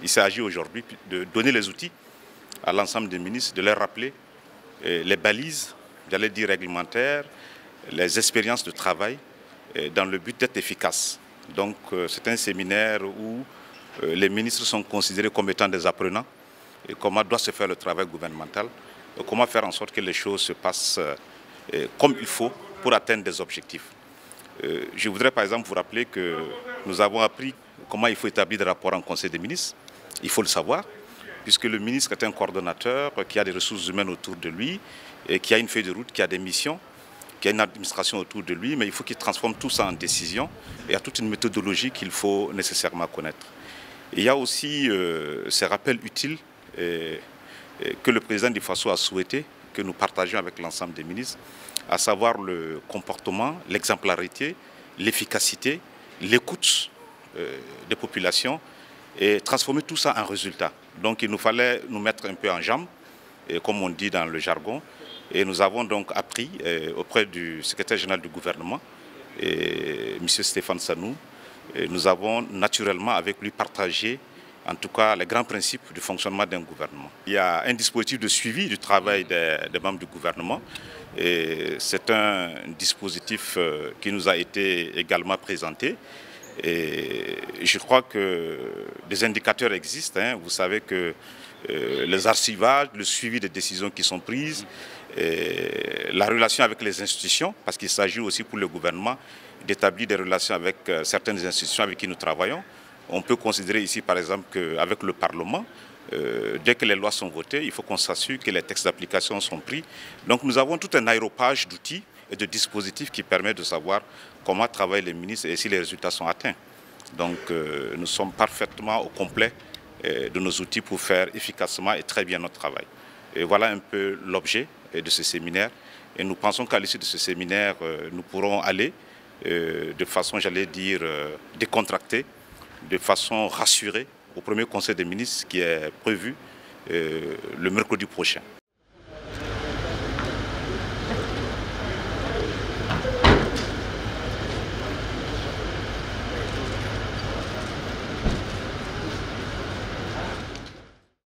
Il s'agit aujourd'hui de donner les outils à l'ensemble des ministres, de leur rappeler les balises, j'allais dire réglementaires, les expériences de travail dans le but d'être efficace. Donc c'est un séminaire où les ministres sont considérés comme étant des apprenants et comment doit se faire le travail gouvernemental, et comment faire en sorte que les choses se passent comme il faut pour atteindre des objectifs. Je voudrais par exemple vous rappeler que nous avons appris comment il faut établir des rapports en Conseil des ministres. Il faut le savoir, puisque le ministre est un coordonnateur qui a des ressources humaines autour de lui, et qui a une feuille de route, qui a des missions, qui a une administration autour de lui, mais il faut qu'il transforme tout ça en décision. Et il y a toute une méthodologie qu'il faut nécessairement connaître. Et il y a aussi ces rappels utiles que le président du FASO a souhaité que nous partagions avec l'ensemble des ministres, à savoir le comportement, l'exemplarité, l'efficacité, l'écoute des populations et transformer tout ça en résultat. Donc il nous fallait nous mettre un peu en jambe, comme on dit dans le jargon, et nous avons donc appris auprès du secrétaire général du gouvernement, M. Stéphane Sanou, et nous avons naturellement avec lui partagé en tout cas les grands principes du fonctionnement d'un gouvernement. Il y a un dispositif de suivi du travail des membres du gouvernement. C'est un dispositif qui nous a été également présenté. Et je crois que des indicateurs existent. Vous savez que les archivages, le suivi des décisions qui sont prises, la relation avec les institutions, parce qu'il s'agit aussi pour le gouvernement d'établir des relations avec certaines institutions avec qui nous travaillons. On peut considérer ici par exemple qu'avec le Parlement, dès que les lois sont votées, il faut qu'on s'assure que les textes d'application sont pris. Donc nous avons tout un aéropage d'outils et de dispositifs qui permet de savoir comment travaillent les ministres et si les résultats sont atteints. Donc nous sommes parfaitement au complet de nos outils pour faire efficacement et très bien notre travail. Et voilà un peu l'objet de ce séminaire. Et nous pensons qu'à l'issue de ce séminaire, nous pourrons aller de façon, j'allais dire, décontractée, de façon rassurée au premier conseil des ministres qui est prévu le mercredi prochain.